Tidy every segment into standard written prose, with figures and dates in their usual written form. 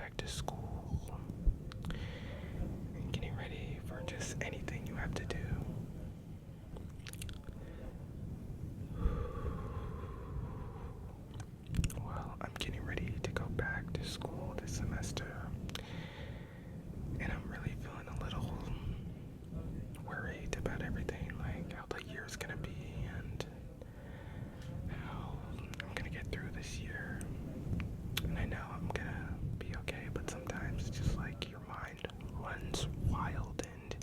back to school and getting ready for just anything you have to do. Well, I'm getting ready to go back to school this semester, and I'm really feeling a little worried about everything, like how the year's gonna be and how I'm gonna get through this year. And I know I'm gonna be okay, but sometimes it's just like your mind runs wild and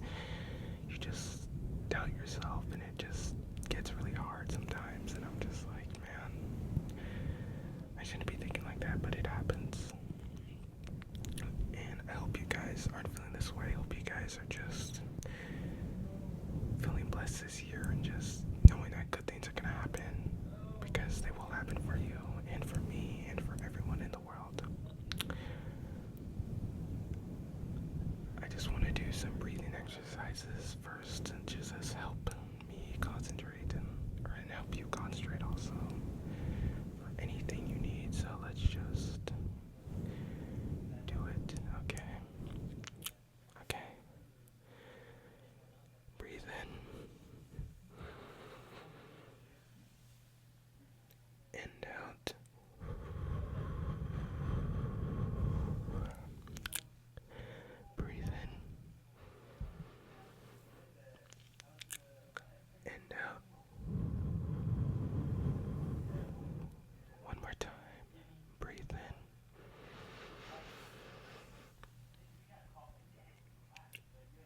you just doubt yourself, and it just gets really hard sometimes. And I'm just like, man, I shouldn't be thinking like that, but it happens. And I hope you guys aren't feeling this way. I hope you guys are just feeling blessed this year and just knowing that good things are gonna happen, because they will happen for you and for me and for everyone in the world. I just want to do some breathing exercises first and just help me concentrate and help you concentrate also for anything you need. So let's just do it. Okay. Okay. Breathe in. And out. Breathe in. And out. One more time. Breathe in.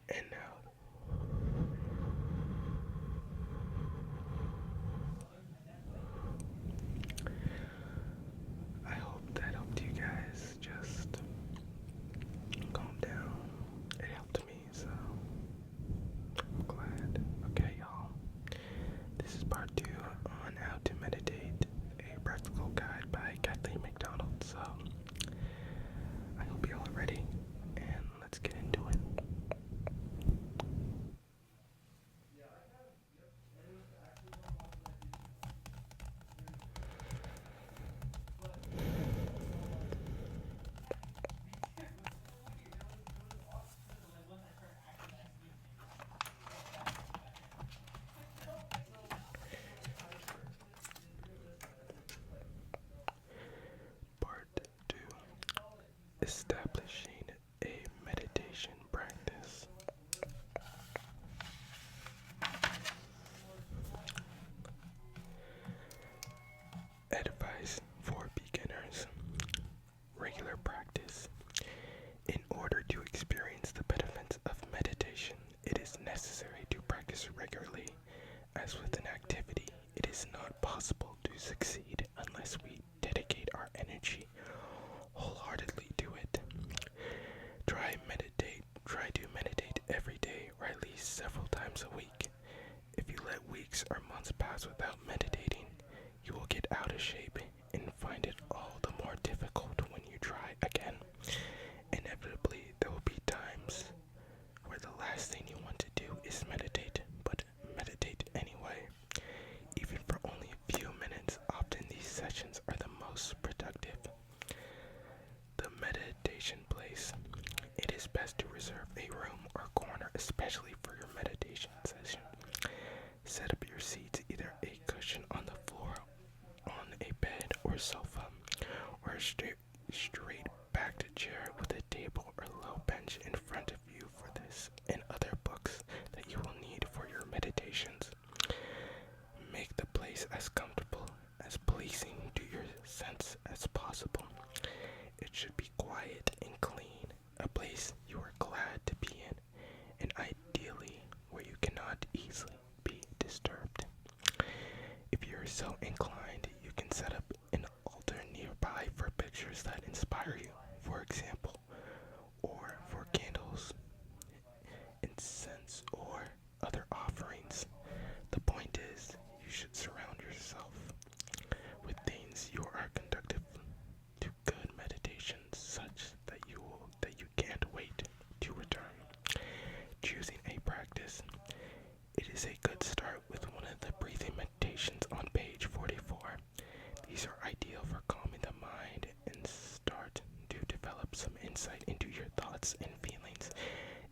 And out. I hope that helped you guys just calm down. It helped me, so I'm glad. Okay, y'all. This is part 2 on how to meditate, a practical guide by Kathleen McDonald. So I hope y'all are ready, and let's get into it. Part 2. Establishing a meditation practice. Advice for beginners. Regular practice. In order to experience the benefits of meditation, it is necessary to practice regularly. As with an activity, it is not possible to succeed unless we dedicate our energy wholeheartedly to it. Try to meditate every day, or at least several times a week. If you let weeks or months pass without meditating, you will get out of shape and find it all the more difficult when you try again. Inevitably, there will be times where the last thing you want to do is meditate, but meditate anyway. Even for only a few minutes, often these sessions are the most productive. The meditation place. It is best to reserve a room or corner especially for your meditation session. Set up your seats, either a cushion on the floor, on a bed or sofa, or a straight backed chair with a table or low bench in front of you for this and other books that you will need for your meditations. Make the place as comfortable, as pleasing to your sense as possible. It should be quiet and clean, a place you are glad to be in, and ideally where you cannot easily be disturbed. If you are so inclined, you can set up an altar nearby for pictures that inspire you, for example, or for candles, incense, or other offerings. The point is, you should surround yourself with things you are conducive to good meditation, such that you can't wait to return. Choosing a practice. It is a good start with one of the breathing meditations on page 44. These are ideal for calming the mind and start to develop some insight into your thoughts and feelings,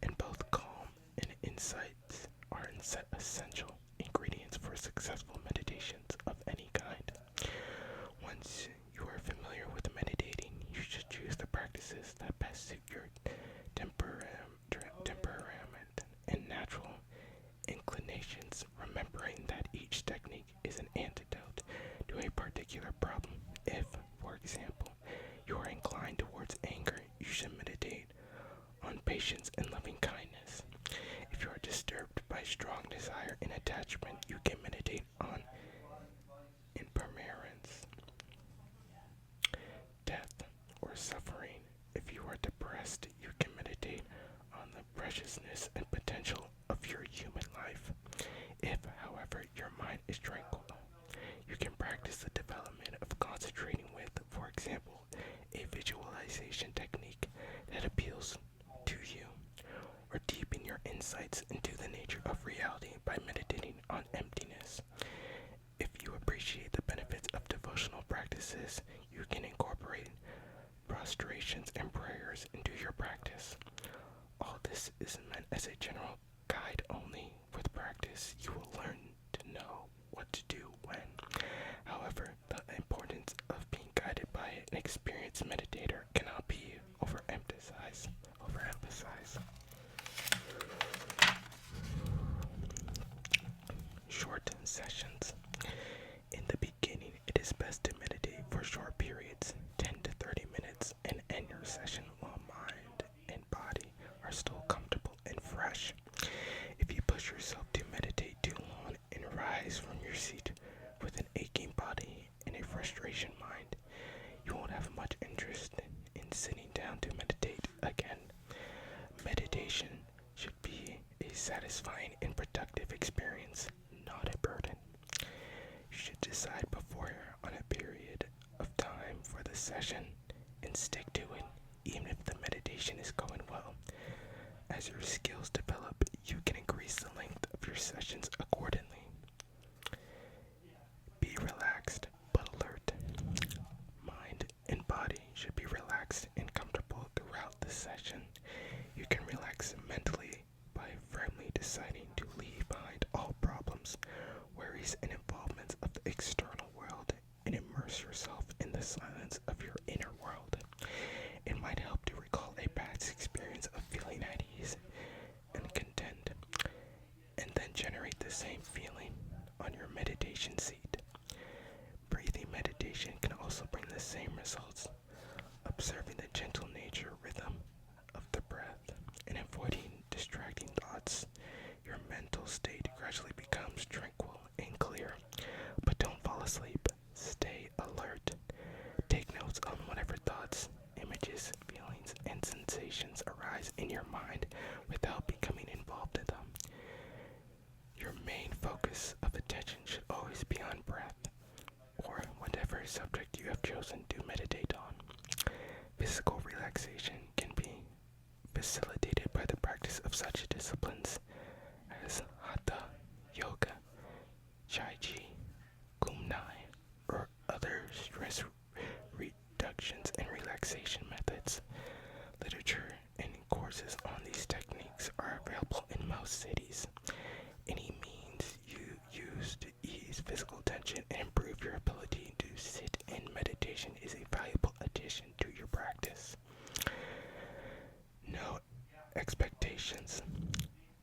and both calm and insights are essential ingredients for successful meditations of any kind. Once you are familiar with meditating, you should choose the practices that best suit your temperament and natural inclinations, remembering that each technique is an antidote to a particular problem. If, for example, you are inclined towards anger, you should meditate on patience and loving kindness. If you are disturbed by strong desire and attachment, you can meditate on impermanence, death, or suffering. If you are depressed, you can meditate on the preciousness and potential of your human life. If, however, your mind is tranquil, you can practice the development of concentrating with, for example, a visualization technique that appeals to you, or deepen your insights into the nature of reality by meditating on emptiness. If you appreciate the benefits of devotional practices, you can incorporate prostrations and prayers into your practice. All this is meant as a general guide only. With practice, you will learn to know what to do when. However, the importance of being guided by an experienced meditator cannot be overemphasized. Short sessions. In the beginning, it is best to meditate for short periods, 10 to 30 minutes, and end your session while mind and body are still comfortable and fresh. If you push yourself to meditate too long and rise from your seat with an aching body and a frustration mind, you won't have much interest in sitting down to meditate again. Meditation should be a satisfying and productive experience, not a burden. You should decide before on a period of time for the session and stick to it, even if the meditation is going well. As your skills develop, you can increase the length of your sessions accordingly. Be relaxed but alert. Mind and body should be relaxed and comfortable throughout the session. You can relax mentally by firmly deciding to leave behind all problems, worries, and involvements of the external world and immerse yourself in the silence of your inner world. It might help to recall a past experience of feeling at ease and content, and then generate the same feeling on your meditation seat. Breathing meditation can also bring the same results. Observing the gentle nature rhythm of the breath and avoiding distracting thoughts, your mental state gradually becomes tranquil and clear. But don't fall asleep. Stay alert. Take notes on whatever thoughts, images, feelings, and sensations arise in your mind without becoming involved in them. Your main focus of attention should always be on breath, or whatever subject you have chosen to meditate on. Physical relaxation can be facilitated by the practice of such disciplines as Hatha Yoga, Chai Chi, Kumnai, or other stress reductions and relaxation methods. Literature and courses on these techniques are available in most cities. Any means you use to ease physical tension and improve your ability to sit in meditation is a valuable addition to your practice. No expectations.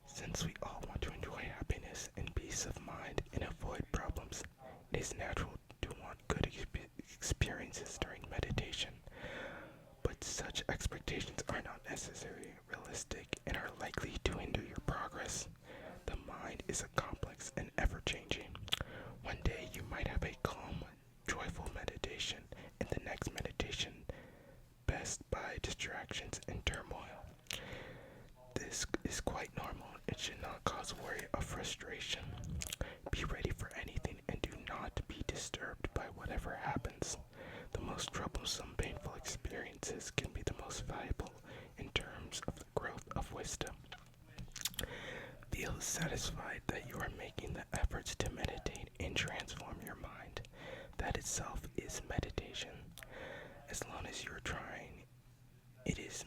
Since we all want to enjoy happiness and peace of mind and avoid problems, it is natural to want good experiences during meditation. But such expectations are not necessarily realistic and are likely to hinder your progress. The mind is a complex and ever-changing. One day you might have a calm, joyful meditation, and the next meditation best by distractions and turmoil. This is quite normal and should not cause worry or frustration. Be ready for anything and do not be disturbed by whatever happens. The most troublesome, painful experiences can be the most valuable in terms of the growth of wisdom. Feel satisfied that you are making the efforts to meditate and transform your mind. That itself is meditation. As long as you're trying, it is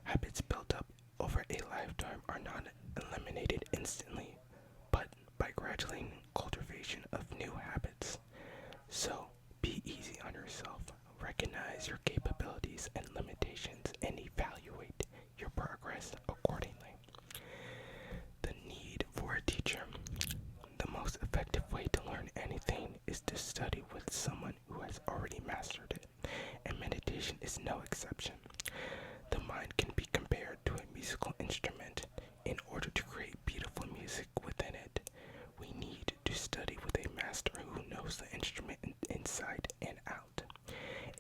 Habits built up over a lifetime are not eliminated instantly, but by gradual cultivation of new habits. So, be easy on yourself, recognize your capabilities and limitations, and evaluate your progress accordingly. The need for a teacher. The most effective way to learn anything is to study with someone who has already mastered it, and meditation is no exception. The mind can be compared to a musical instrument. In order to create beautiful music within it, we need to study with a master who knows the instrument inside and out.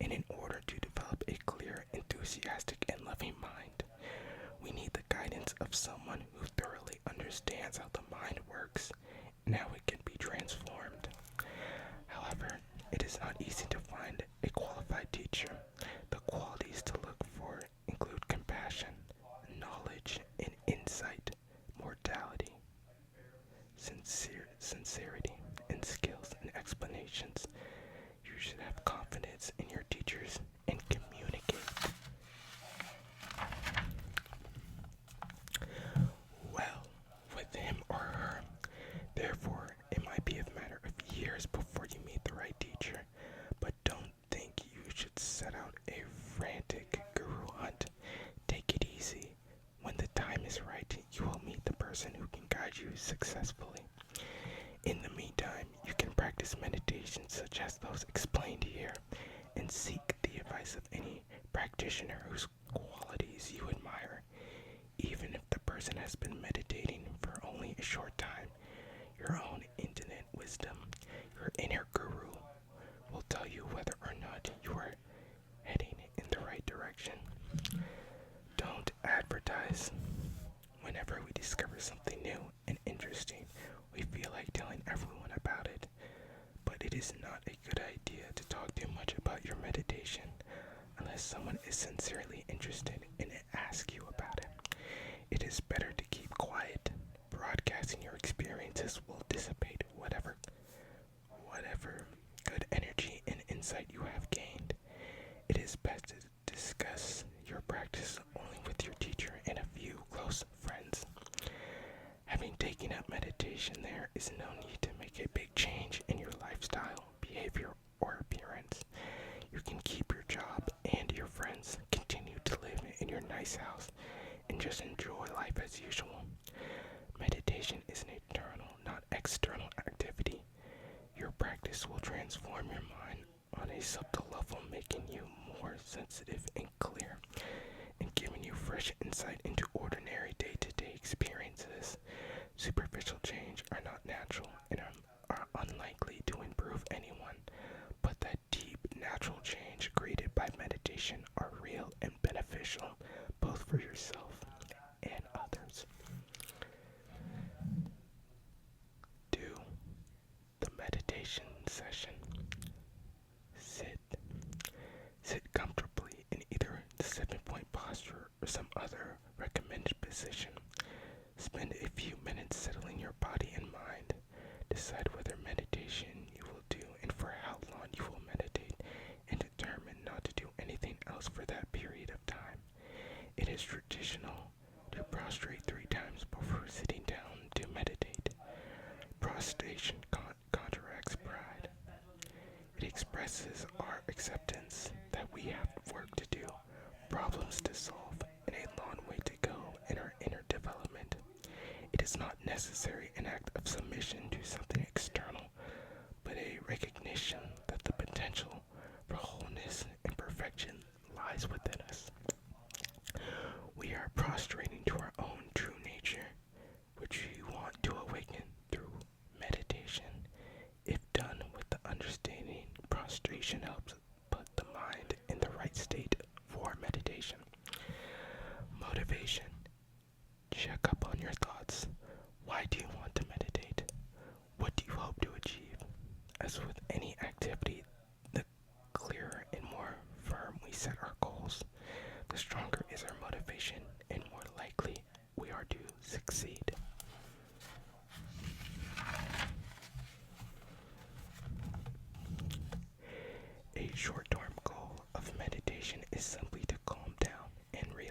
And in order to develop a clear, enthusiastic, and loving mind, we need the guidance of someone who thoroughly understands how the mind works and how it can be transformed. However, it is not easy to find a qualified teacher. The qualities to look for include compassion, knowledge, and insight, mortality, sincerity, and skills and explanations. You should have confidence in your teachers and communicate. Well, with him or her. Therefore, it might be a matter of years before you meet the right teacher, but don't think you should set out a frantic guru hunt. Take it easy. When the time is right, you will meet the person who can guide you successfully. In the meantime, you can practice meditations such as those explained here, and seek the advice of any practitioner whose qualities you admire. Even if the person has been meditating for only a short time, your own infinite wisdom, your inner guru, will tell you whether or not you are heading in the right direction. Don't advertise. Whenever we discover something new and interesting, we feel like telling everyone about it. But it is not a good idea to talk too much about your meditation unless someone is sincerely interested and asks you about it. It is better to keep quiet. Broadcasting your experiences will dissipate whatever good energy and insight you have gained. It is best to discuss your practice only with your teacher and a few close friends. Having taken up meditation, there is no need to make a big change in your lifestyle, behavior, or appearance. You can keep your job and your friends, continue to live in your nice house, and just enjoy life as usual. Meditation is an internal, not external activity. Your practice will transform your mind on a subtle level, making you more sensitive and clear, and giving you fresh insight into ordinary day-to-day experiences. Superficial change are not natural and are unlikely to improve anyone, but that deep, natural change created by meditation are real and beneficial, both for yourself and others. Do the meditation session. Sit comfortably in either the 7-point posture or some other recommended position. Spend a few minutes settling your body and mind. Decide whether meditation you will do and for how long you will meditate, and determine not to do anything else for that period of time. It is traditional to prostrate 3 times before sitting down to meditate. Prostration counteracts pride. It expresses our acceptance that we have work to do, problems to solve, and a long way to go in our inner development. It is not necessarily an act of submission to something external, but a recognition that the potential for wholeness and perfection lies within us. We are prostrating to our own true nature, which we want to awaken through meditation. If done with the understanding, prostration helps put the mind in the right state for meditation. Motivation. Check up on your thoughts. Why do you want to meditate? What do you hope to achieve? As with any activity, the clearer and more firm we set our goals, the stronger is our motivation and more likely we are to succeed. A short-term goal of meditation is simply to calm down and relax.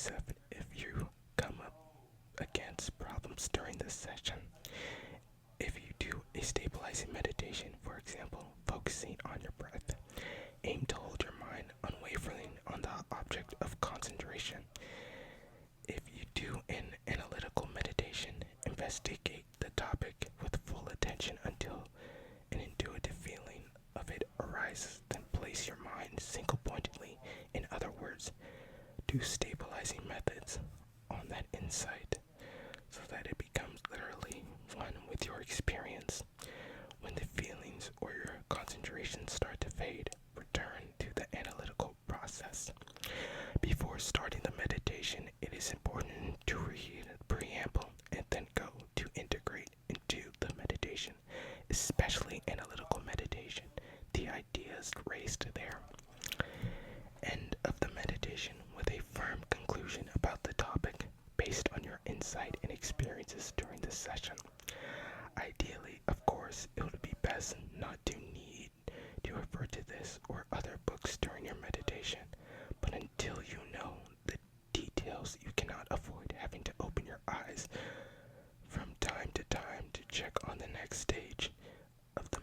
7. If you come up against problems during this session, if you do a stabilizing meditation, for example, focusing on your breath, aim to hold your mind unwavering on the object of concentration. If you do an analytical meditation, investigate the topic with full attention until an intuitive feeling of it arises, then place your mind single-pointedly. In other words, do stabilizing methods on that insight so that it becomes literally one with your experience. When the feelings or your concentration start to fade, return to the analytical process. Before starting the meditation, it is important to read the preamble and then go to integrate into the meditation, especially analytical meditation, the ideas raised there. End of the meditation with a firm conclusion about the topic based on your insight and experiences during the session. Ideally, of course, it would be best not to need to refer to this or other books during your meditation, but until you know the details, you cannot avoid having to open your eyes from time to time to check on the next stage of the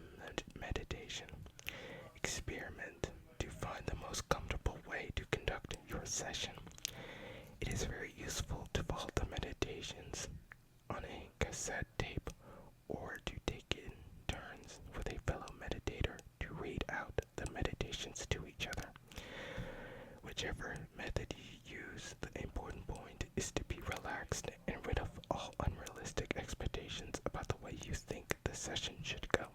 meditation. Experiment to find the most comfortable way to conduct your session. It is very useful to follow the meditations on a cassette tape or to take in turns with a fellow meditator to read out the meditations to each other. Whichever method you use, the important point is to be relaxed and rid of all unrealistic expectations about the way you think the session should go.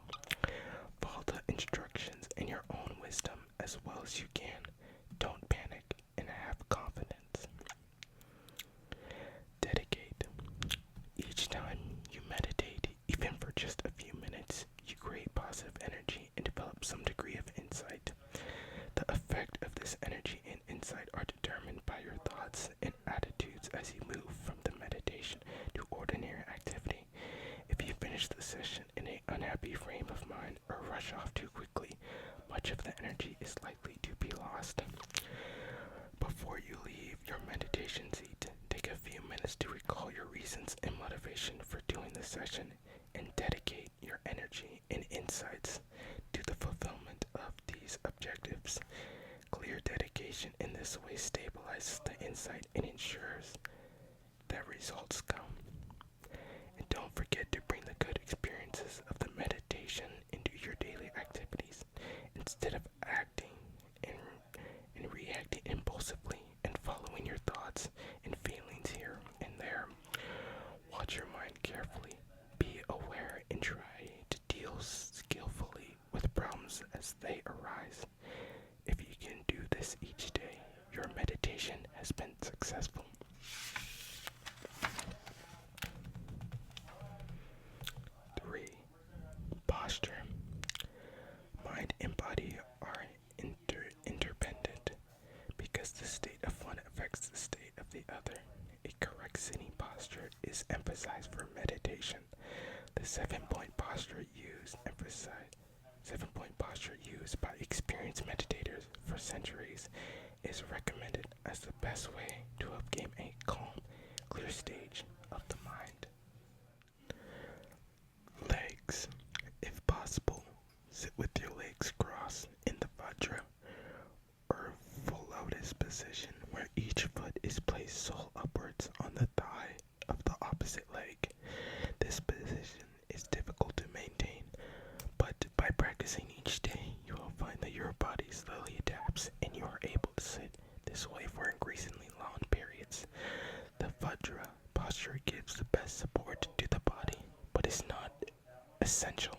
Follow the instructions in your own wisdom as well as you can. Don't panic and have confidence. Dedicate. Each time you meditate, even for just a few minutes, you create positive energy and develop some degree of insight. The effect of this energy and insight are determined by your thoughts and attitudes as you move from the meditation to ordinary activity. If you finish the session in an unhappy frame of mind or rush off too quickly, much of the energy is likely to be lost. Before you leave your meditation seat, take a few minutes to recall your reasons and motivation for doing the session and dedicate your energy and insights to the fulfillment of these objectives. Clear dedication in this way stabilizes the insight and ensures that results come. And don't forget to bring the good experiences of the meditation into your daily activities instead of acting and reacting impulsively and following your thoughts and feelings here and there. Watch your mind carefully, be aware, and try to deal skillfully with problems as they arise. If you can do this each day, your meditation has been successful. 3. Posture. Mind and body are interdependent because the state of one affects the state of the other. A correct sitting posture is emphasized for meditation. The 7-point posture used by experienced meditators for centuries is recommended as the best way to obtain a calm, clear stage of the mind. Legs. If possible, sit with your legs crossed in the vajra or full lotus position where each foot is placed sole upwards on the thigh of the opposite leg. This position is difficult to maintain, but by practicing each day, you will find that your body slowly adapts and you are able to sit this way for increasingly long periods. The Vajra posture gives the best support to the body, but is not essential.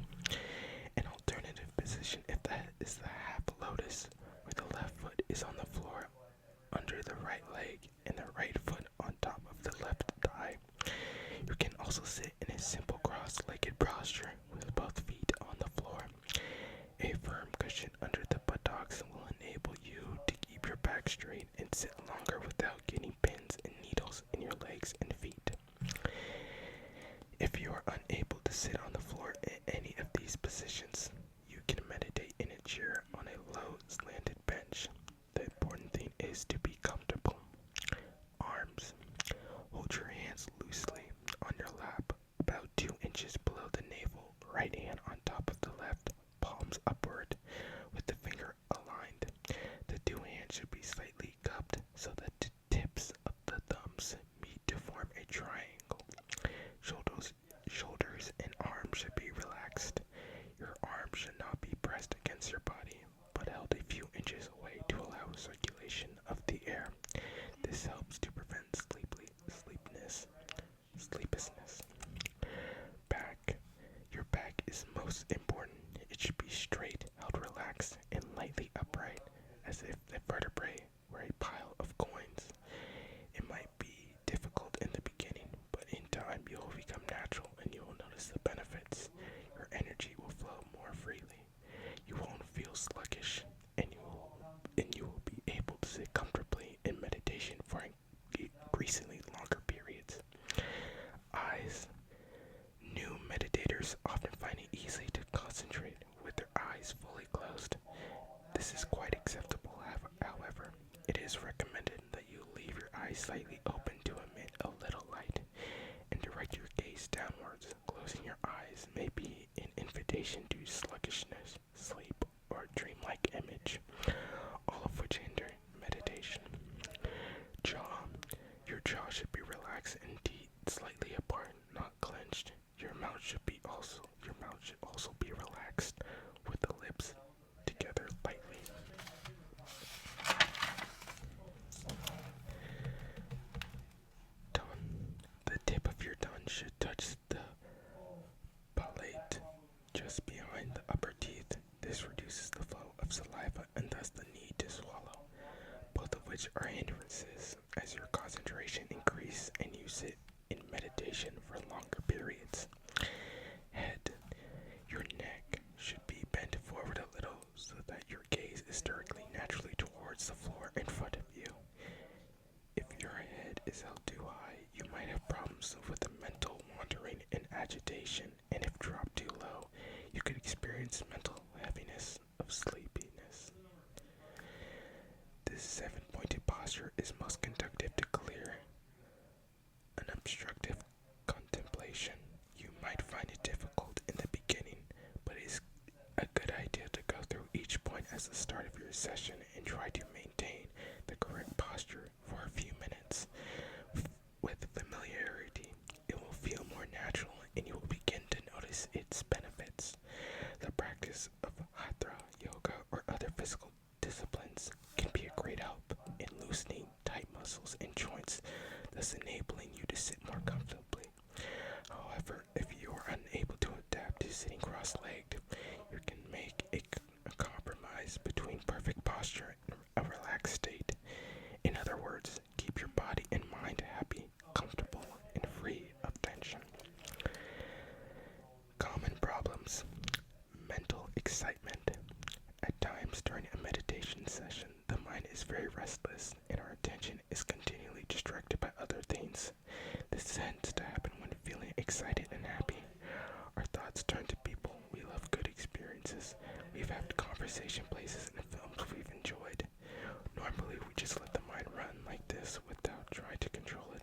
An alternative position, if that is the half lotus, where the left foot is on the floor under the right leg and the right foot on top of the left thigh. You can also sit in a simple cross-legged posture with both feet on the floor. A firm cushion under the buttocks will enable you to keep your back straight and sit longer without getting pins and needles in your legs and feet. If you are unable to sit on the floor at any eyes slightly open to emit a little light, and direct your gaze downwards. Closing your eyes may be an invitation to sluggishness, sleep, or dreamlike image, all of which hinder meditation. Jaw. Your jaw should be relaxed and teeth slightly apart, not clenched. Your mouth should also be relaxed, with the lips together lightly. Tongue. The tip of your tongue should touch the palate just behind the upper teeth. This reduces the flow of saliva and thus the need to swallow, both of which are hindrances as your concentration increases and you sit in meditation for longer periods. Head. Your neck should be bent forward a little so that your gaze is directly naturally towards the floor in front of you. If your head is held too high, you might have problems with the mental wandering and agitation, and if dropped too low, you could experience mental heaviness of sleepiness. This seven-pointed posture is most conducive to clear, unobstructive contemplation. You might find it difficult in the beginning, but it is a good idea to go through each point as the start of your session and try to maintain the correct posture for a few minutes. With familiarity, it will feel more natural and you will begin to notice its benefits. The practice of hatha, yoga, or other physical disciplines can be a great help in loosening tight muscles and joints, thus enabling you to sit more comfortably. However, if you are unable to adapt to sitting cross-legged, you can make a compromise between perfect posture and a relaxed state. In other words, keep your body and mind happy, comfortable, and free of tension. Common problems. Mental excitement. At times during a meditation session, the mind is very restless and our attention is continually distracted by other things. This tends to happen when feeling excited and happy. Our thoughts turn to people we love, good experiences we've had, conversation, places, and films we've enjoyed. Normally, we just let the mind run like this without trying to control it.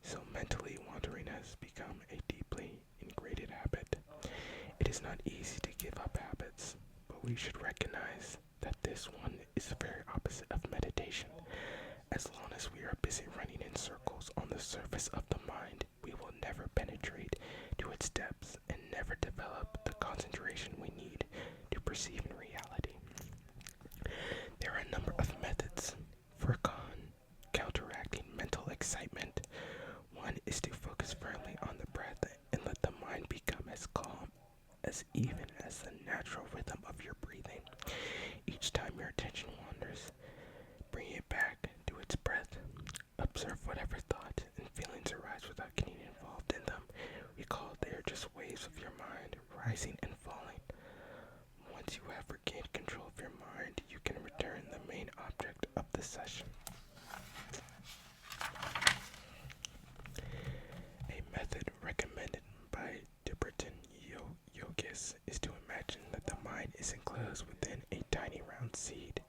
So mentally wandering has become a deeply ingrained habit. It is not easy to give up habits, but we should recognize that this one is the very opposite of meditation. As long as we are busy running in circles on the surface of the mind, we will never penetrate to its depths and never develop the concentration we need to perceive in reality. There are a number of methods for counteracting mental excitement. One is to focus firmly on the breath and let the mind become as calm, as even as the natural rhythm of your breathing. Each time your attention wanders, bring it back to its breath. Observe whatever thoughts and feelings arise without getting involved in them. Recall they are just waves of your mind, rising and falling. Once you have regained control of your mind, you can return the main object of the session. A method recommended by Tibetan yogis is to imagine that the mind is enclosed within a tiny round seed,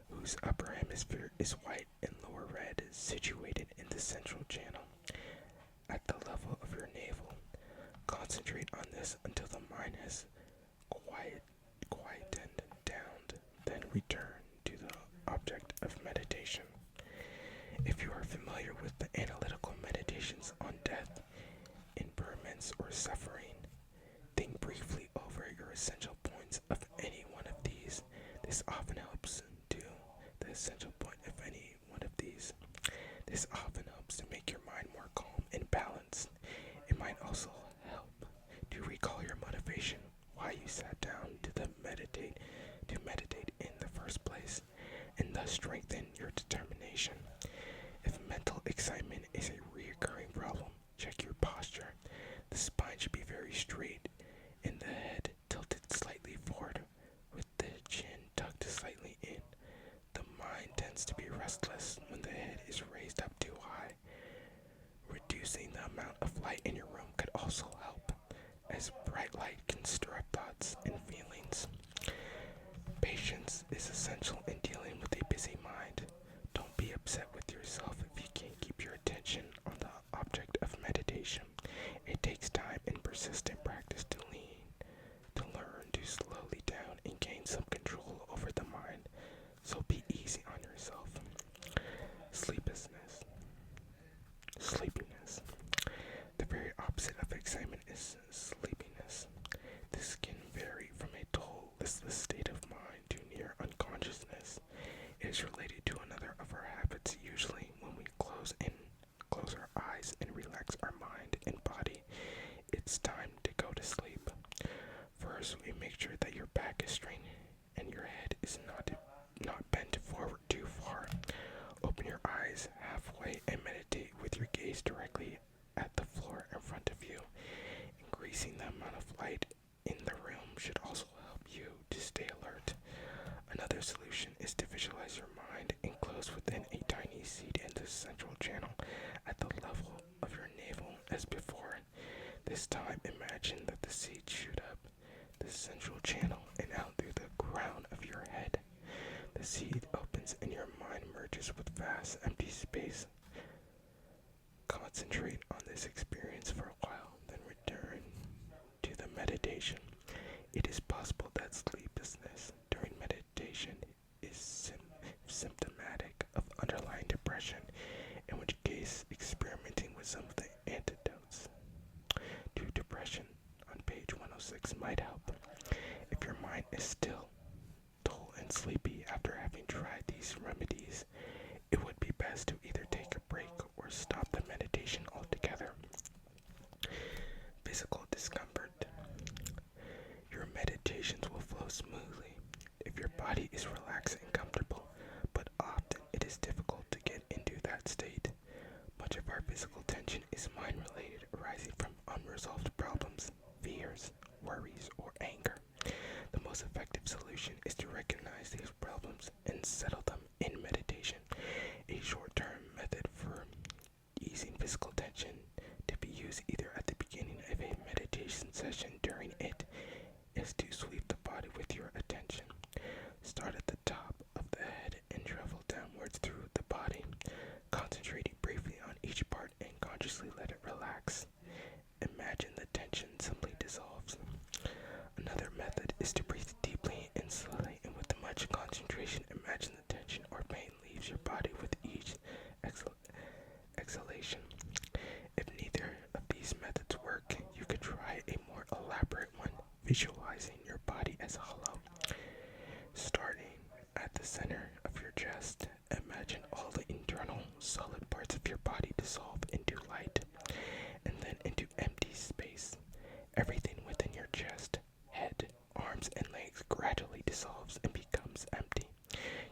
whose upper hemisphere is white and lower red, situated in the central channel, at the level of your navel. Concentrate on this until the mind has quietened down, then return to the object of meditation. If you are familiar with the analytical meditations on death, impermanence, or suffering, think briefly over your essential points of any one of these. This often helps to the essential point of any one of these. This often helps to make your mind more calm and balanced. It might also help to recall your motivation, why you sat down to meditate in the first place, and thus strengthen your determination. If mental excitement is a recurring problem, check your posture. The spine should be very straight and the head tilted slightly forward with the chin tucked slightly in. The mind tends to be restless when the head is raised up too high. Reducing the amount of light in your room could also help, as bright light can stir up thoughts and feelings. Patience is essential in dealing with a busy mind. Don't be upset with yourself eyes halfway and meditate with your gaze directly at the floor in front of you. Increasing the amount of light in the room should also help you to stay alert. Another solution is to visualize your mind enclosed within a tiny seed in the central channel at the level of your navel as before. This time, imagine that the seed shoot up the central channel and out through the crown of your head. The seed opens and your mind merges with vast empty space. Concentrate on this experience for a while, then return to the meditation. It is possible that sleeplessness during meditation is symptomatic of underlying depression, in which case experimenting with some of the antidotes to depression on page 106 might help. If your mind is still dull and sleepy after having tried these remedies, it would be best to either take a break or stop the meditation altogether. Physical discomfort. Your meditations will flow smoothly if your body is relaxed and comfortable, but often it is difficult to get into that state. Much of our physical tension is mind-related, arising from unresolved problems, fears, worries, or anger. The most effective solution is to recognize these problems and settle them in meditation. A short-term method for easing physical tension to be used either at the beginning of a meditation session during it is to sweep the body with your attention. Start at the top of the head and travel downwards through the body, concentrating briefly on each part and consciously let it relax. Imagine the tension simply dissolves. Another method is to breathe deeply and slowly, and with much concentration, imagine the tension or pain leaves your body with each exhalation. If neither of these methods work, you could try a more elaborate one, visualizing your body as hollow. Starting at the center of your chest, imagine all the internal, solid parts of your body dissolve into light, and then into empty space. Everything within your chest, head, arms, and legs gradually dissolves and becomes empty.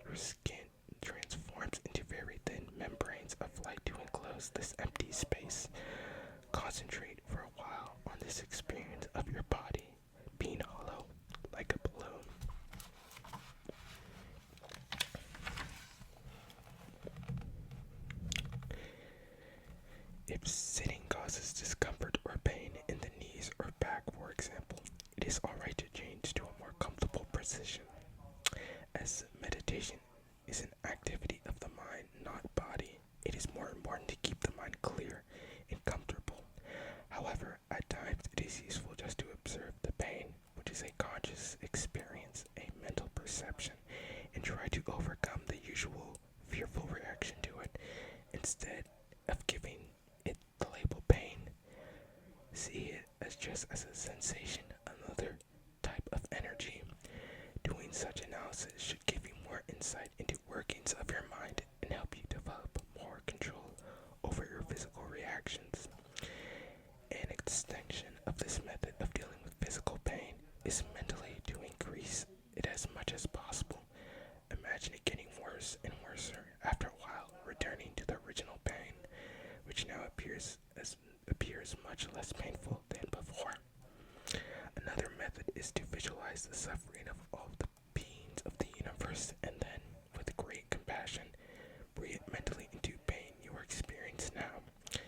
Your skin transforms into very thin membranes of light to enclose this empty space. Concentrate for a while on this experience of your body being hollow like a balloon. If sitting causes discomfort or pain in the knees or back, for example, it is alright to change to a more comfortable position. As meditation is an activity of the mind, not body, it is more important to keep the mind clear and comfortable. However, at times it is useful just to observe the pain, which is a conscious experience, a mental perception, and try to overcome the usual fearful reaction to it. Instead of giving it the label pain, see it as just as a sensation, another type of energy. Doing such analysis should give you more insight into workings of your mind and help you develop more control over your physical reactions. An extension of this method of dealing with physical pain is mentally to increase it as much as possible. Imagine it getting worse and worse after a while, returning to the original pain, which now appears much less painful than before. Another method is to visualize the suffering of all the beings of the universe, and then, with great compassion, breathe mentally into pain you experience now.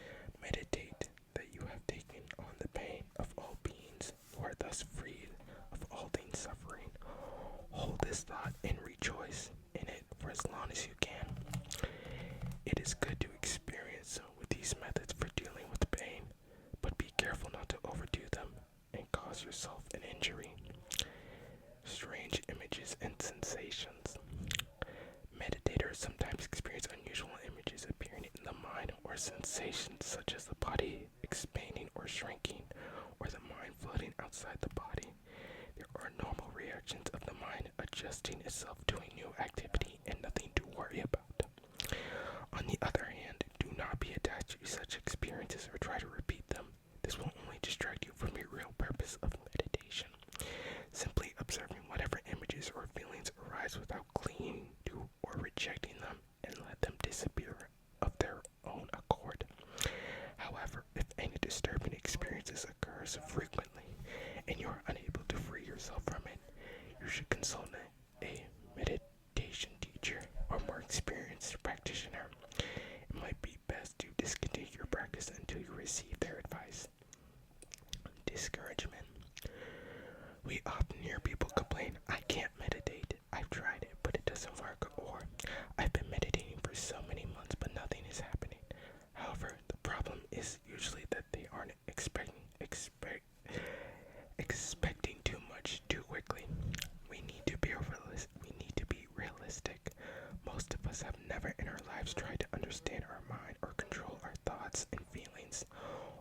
Meditate that you have taken on the pain of all beings, who are thus freed of all things suffering. Hold this thought and rejoice in it for as long as you can. It is good to experience with these methods for dealing with pain, but be careful not to overdo them and cause yourself an injury. Strange images and sensations. Meditators sometimes experience unusual images appearing in the mind, or sensations such as the body expanding or shrinking, or the mind floating outside the body. There are normal reactions of the mind adjusting itself to a new activity and nothing to worry about. On the other hand, do not be attached to such experiences or try to repeat them. This will only distract you from your real purpose of meditation. Simply observing whatever images or feelings arise without clinging to or rejecting them, and let them disappear stress frequently and you are unable to free yourself from it, you should consult a meditation teacher or more experienced practitioner. It might be best to discontinue your practice until you receive their advice. Discouragement. We often hear people complain, "I can't meditate. I've tried it, but it doesn't work," or "I've been meditating for so many months, but nothing is happening." However, the problem is usually that they aren't expecting too much too quickly. We need to be realistic. Most of us have never in our lives tried to understand our mind or control our thoughts and feelings.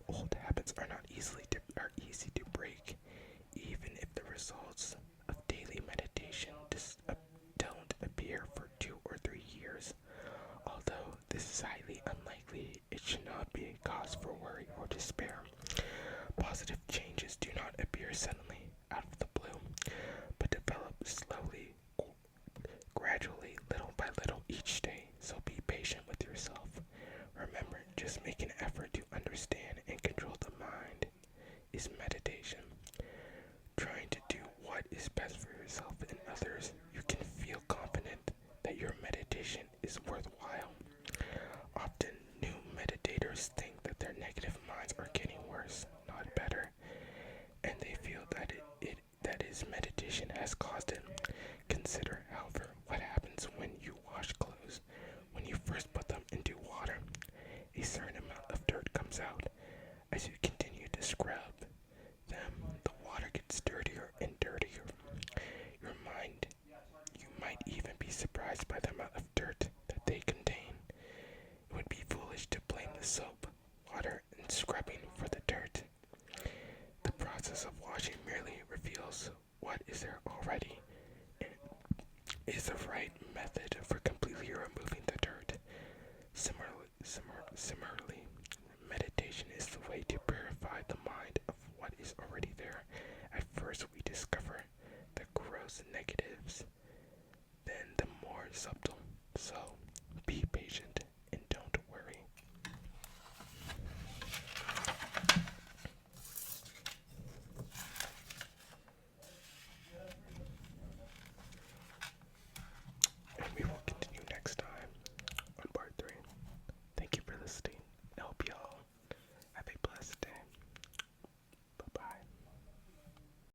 Old habits are not easy to break, even if the results of daily meditation don't appear for 2 or 3 years. Although this is highly unlikely, it should not be a cause for worry or despair. Positive changes do not appear suddenly out of the blue, but develop slowly, gradually, little by little each day, so be patient with yourself. Remember, just make an effort to understand and control the mind is meditation. Trying to do what is best for yourself and others, you can feel confident that your meditation is worthwhile. Often, new meditators think that their negative minds are getting worse, not better, and they feel that his meditation has caused it. Consider, however, what happens when you wash clothes. When you first put them into water, a certain amount of dirt comes out. As you continue to scrub them, the water gets dirtier and dirtier. You might even be surprised by the amount of dirt that they contain. It would be foolish to blame the soap, water, and scrubbing for the dirt. The process of washing merely reveals what is there already and is the right method for completely removing the dirt. Similarly, meditation is the way to purify the mind of what is already there. At first, we discover the gross negatives, then the more subtle. So,